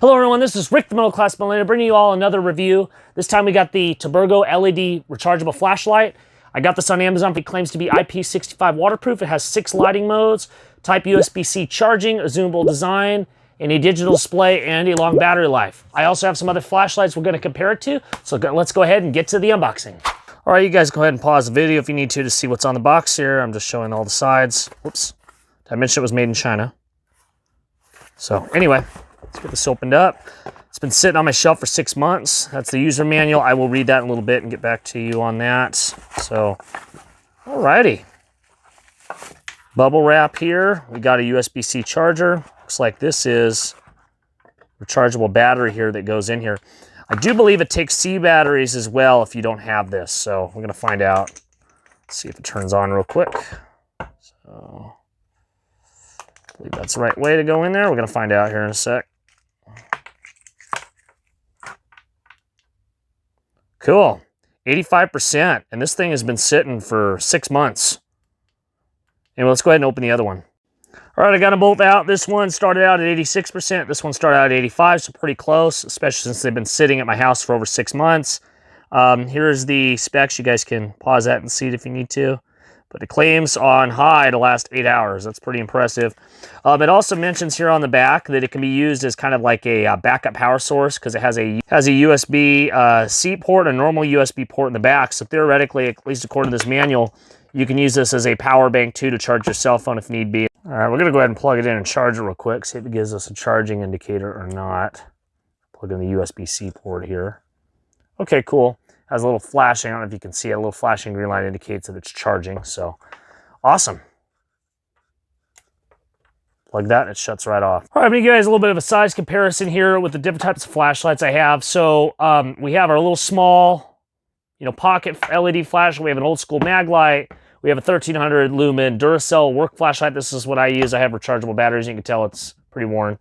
Hello everyone, this is Rick the Middle Class Millionaire bringing you all another review. This time we got the Tuborgo LED rechargeable flashlight. I got this on Amazon. It claims to be IP65 waterproof. It has 6 lighting modes, type USB-C charging, a zoomable design, and a digital display, and a long battery life. I also have some other flashlights we're going to compare it to, so let's go ahead and get to the unboxing. All right, you guys go ahead and pause the video if you need to see what's on the box here. I'm just showing all the sides. Whoops. Did I mention it was made in China? So anyway, let's get this opened up. It's been sitting on my shelf for 6 months. That's the user manual. I will read that in a little bit and get back to you on that. So, alrighty. Bubble wrap here. We got a USB-C charger. Looks like this is rechargeable battery here that goes in here. I do believe it takes C batteries as well if you don't have this. So we're gonna find out. Let's see if it turns on real quick. So, I believe that's the right way to go in there. We're gonna find out here in a sec. Cool, 85%, and this thing has been sitting for 6 months. Anyway, let's go ahead and open the other one. All right, I got them both out. This one started out at 86%. This one started out at 85%, so pretty close, especially since they've been sitting at my house for over 6 months. Here's the specs. You guys can pause that and see it if you need to. But it claims on high to last 8 hours. That's pretty impressive. It also mentions here on the back that it can be used as kind of like a backup power source because it has a USB-C port, a normal USB port in the back. So theoretically, at least according to this manual, you can use this as a power bank too to charge your cell phone if need be. All right, we're gonna go ahead and plug it in and charge it real quick, see if it gives us a charging indicator or not. Plug in the USB-C port here. Okay, cool. Has a little flashing, I don't know if you can see it, a little flashing green light indicates that it's charging, so awesome. Plug that and it shuts right off. All right, I'm gonna give you guys a little bit of a size comparison here with the different types of flashlights I have. So we have our little small, pocket LED flash. We have an old school mag light. We have a 1300 lumen Duracell work flashlight. This is what I use. I have rechargeable batteries. You can tell it's pretty worn.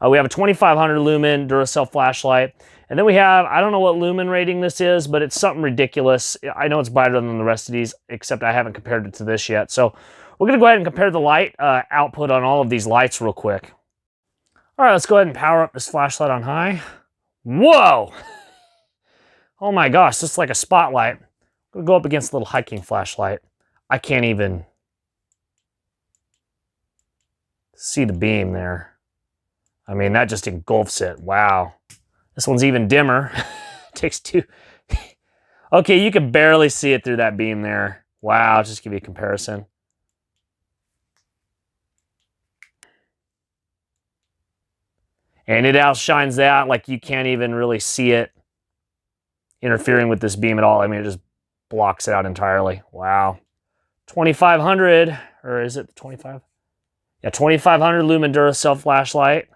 We have a 2500 lumen Duracell flashlight. And then we have, I don't know what lumen rating this is, but it's something ridiculous. I know it's brighter than the rest of these, except I haven't compared it to this yet. So we're gonna go ahead and compare the light output on all of these lights real quick. All right, let's go ahead and power up this flashlight on high. Whoa! Oh my gosh, this is like a spotlight. I'm gonna go up against a little hiking flashlight. I can't even see the beam there. I mean, that just engulfs it, wow. This one's even dimmer. Takes 2. Okay, you can barely see it through that beam there. Wow, I'll just give you a comparison. And it outshines that, like you can't even really see it interfering with this beam at all. I mean, it just blocks it out entirely. Wow. 2500, or is it 25? Yeah, 2500 lumen Duracell flashlight.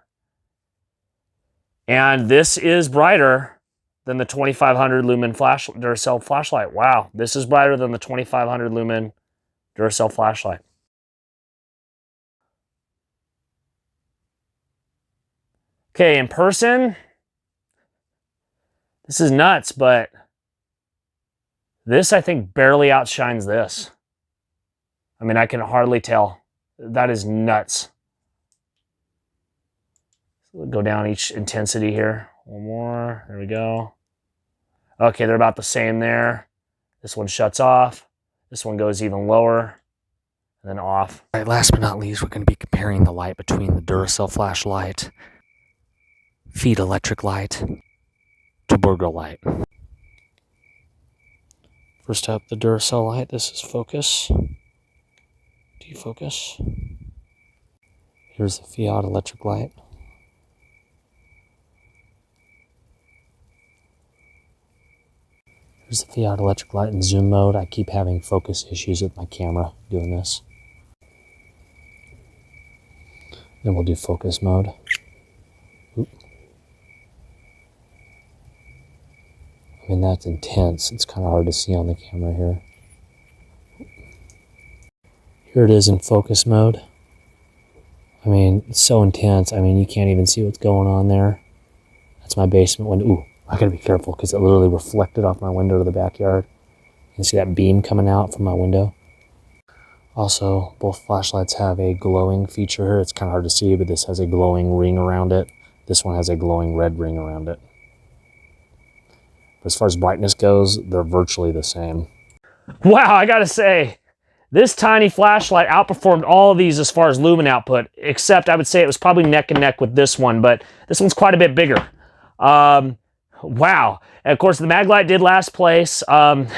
And this is brighter than the 2500 lumen Duracell flashlight. Wow, this is brighter than the 2500 lumen Duracell flashlight. Okay, in person, this is nuts, but this, I think, barely outshines this. I mean, I can hardly tell. That is nuts. We'll go down each intensity here. One more. There we go. Okay, they're about the same there. This one shuts off. This one goes even lower, and then off. All right, last but not least, we're going to be comparing the light between the Duracell flashlight, Feed electric light, Tuborgo light. First up, the Duracell light. This is focus. Defocus. Here's the Fiat electric light. Here's the Fiat electric light in zoom mode. I keep having focus issues with my camera doing this. Then we'll do focus mode. Oop. I mean, that's intense. It's kind of hard to see on the camera here. Here it is in focus mode. I mean, it's so intense. I mean, you can't even see what's going on there. That's my basement window. Ooh, I gotta be careful because it literally reflected off my window to the backyard. You can see that beam coming out from my window. Also, both flashlights have a glowing feature here. It's kind of hard to see, but this has a glowing ring around it. This one has a glowing red ring around it. But as far as brightness goes, they're virtually the same. Wow, I gotta say, this tiny flashlight outperformed all of these as far as lumen output, except I would say it was probably neck and neck with this one, but this one's quite a bit bigger. Wow. And of course, the Maglite did last place. Believe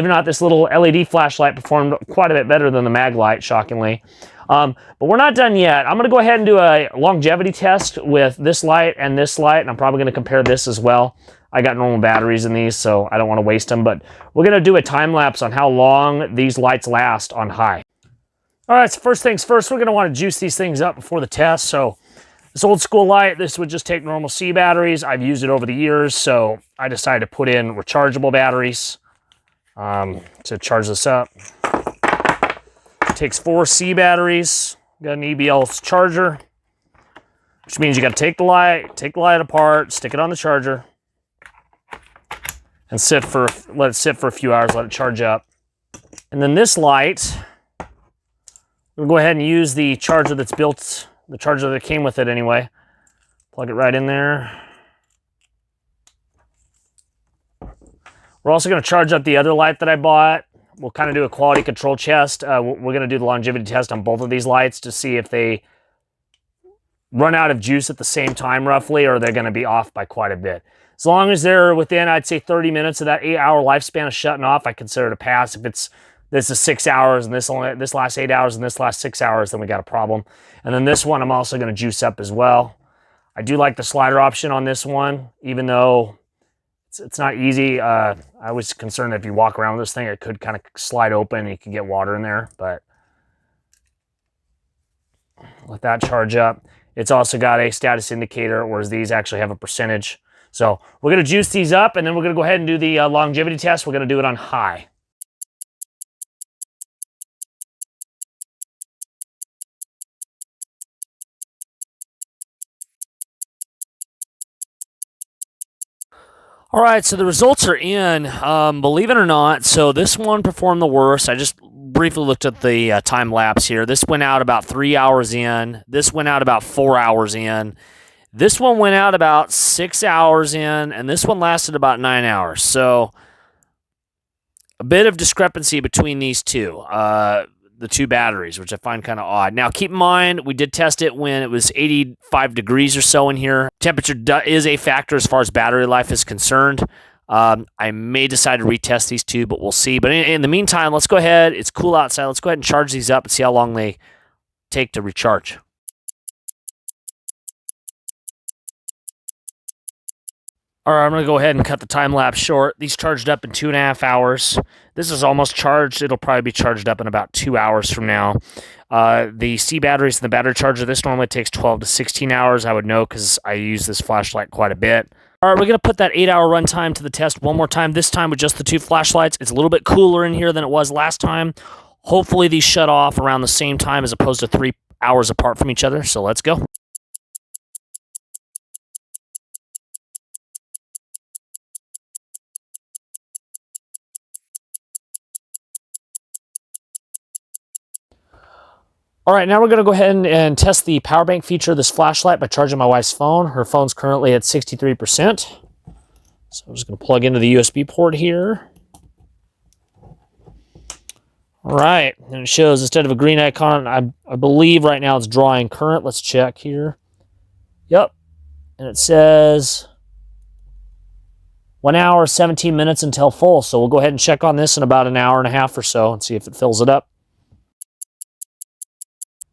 it or not, this little LED flashlight performed quite a bit better than the Maglite, shockingly. But we're not done yet. I'm going to go ahead and do a longevity test with this light, and I'm probably going to compare this as well. I got normal batteries in these, so I don't want to waste them, but we're going to do a time lapse on how long these lights last on high. All right, so first things first, we're going to want to juice these things up before the test. So this old school light, this would just take normal C batteries. I've used it over the years, so I decided to put in rechargeable batteries to charge this up. It takes 4 C batteries. Got an EBL charger, which means you got to take the light apart, stick it on the charger, and let it sit for a few hours, let it charge up. And then this light, we'll go ahead and use the charger that's built, the charger that came with it anyway. Plug it right in there. We're also going to charge up the other light that I bought. We'll kind of do a quality control test. We're going to do the longevity test on both of these lights to see if they run out of juice at the same time roughly, or they're going to be off by quite a bit. As long as they're within, I'd say, 30 minutes of that 8-hour lifespan of shutting off, I consider it a pass. If this is 6 hours and this lasts 8 hours and this lasts 6 hours, then we got a problem. And then this one I'm also going to juice up as well. I do like the slider option on this one, even though it's not easy. I was concerned that if you walk around with this thing, it could kind of slide open and you could get water in there, but let that charge up. It's also got a status indicator, whereas these actually have a percentage. So we're going to juice these up, and then we're going to go ahead and do the longevity test. We're going to do it on high. All right, so the results are in. Believe it or not, so this one performed the worst. I just briefly looked at the time lapse here. This went out about 3 hours in. This went out about 4 hours in. This one went out about 6 hours in, and this one lasted about 9 hours. So a bit of discrepancy between these two, the two batteries, which I find kind of odd. Now, keep in mind, we did test it when it was 85 degrees or so in here. Temperature is a factor as far as battery life is concerned. I may decide to retest these two, but we'll see. But in the meantime, let's go ahead. It's cool outside. Let's go ahead and charge these up and see how long they take to recharge. All right, I'm going to go ahead and cut the time lapse short. These charged up in 2.5 hours. This is almost charged. It'll probably be charged up in about 2 hours from now. The C batteries and the battery charger, this normally takes 12 to 16 hours. I would know because I use this flashlight quite a bit. All right, we're going to put that 8-hour runtime to the test one more time, this time with just the 2 flashlights. It's a little bit cooler in here than it was last time. Hopefully these shut off around the same time as opposed to 3 hours apart from each other. So let's go. All right, now we're going to go ahead and test the power bank feature of this flashlight by charging my wife's phone. Her phone's currently at 63%. So I'm just going to plug into the USB port here. All right, and it shows instead of a green icon, I believe right now it's drawing current. Let's check here. Yep, and it says 1 hour, 17 minutes until full. So we'll go ahead and check on this in about an hour and a half or so and see if it fills it up.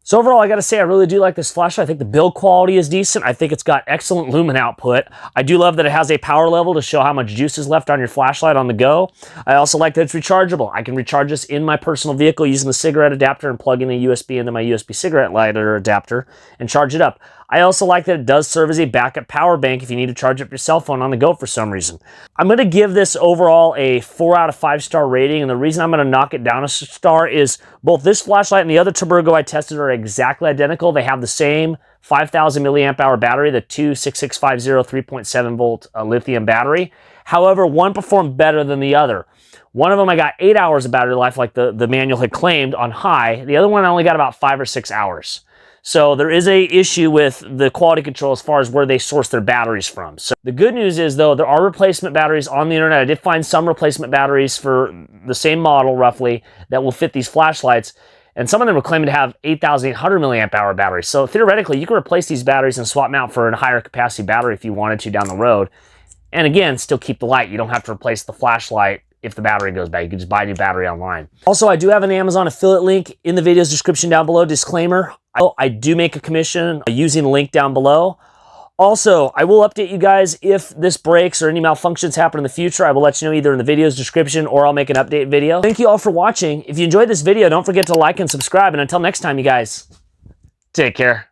So overall, I got to say, I really do like this flashlight. I think the build quality is decent. I think it's got excellent lumen output. I do love that it has a power level to show how much juice is left on your flashlight on the go. I also like that it's rechargeable. I can recharge this in my personal vehicle using the cigarette adapter and plug in the USB into my USB cigarette lighter adapter and charge it up. I also like that it does serve as a backup power bank if you need to charge up your cell phone on the go for some reason. I'm going to give this overall a 4 out of 5 star rating, and the reason I'm going to knock it down a star is both this flashlight and the other Tuborgo I tested are exactly identical. They have the same 5,000 milliamp hour battery, the 26650 3.7 volt lithium battery. However, one performed better than the other. One of them I got 8 hours of battery life like the manual had claimed on high. The other one I only got about 5 or 6 hours. So there is a issue with the quality control as far as where they source their batteries from. So the good news is, though, there are replacement batteries on the internet. I did find some replacement batteries for the same model, roughly, that will fit these flashlights. And some of them were claiming to have 8,800 milliamp hour batteries. So theoretically, you can replace these batteries and swap them out for a higher capacity battery if you wanted to down the road. And again, still keep the light. You don't have to replace the flashlight if the battery goes bad. You can just buy a new battery online. Also, I do have an Amazon affiliate link in the video's description down below. Disclaimer, I do make a commission using the link down below. Also, I will update you guys if this breaks or any malfunctions happen in the future. I will let you know either in the video's description or I'll make an update video. Thank you all for watching. If you enjoyed this video, don't forget to like and subscribe. And until next time, you guys, take care.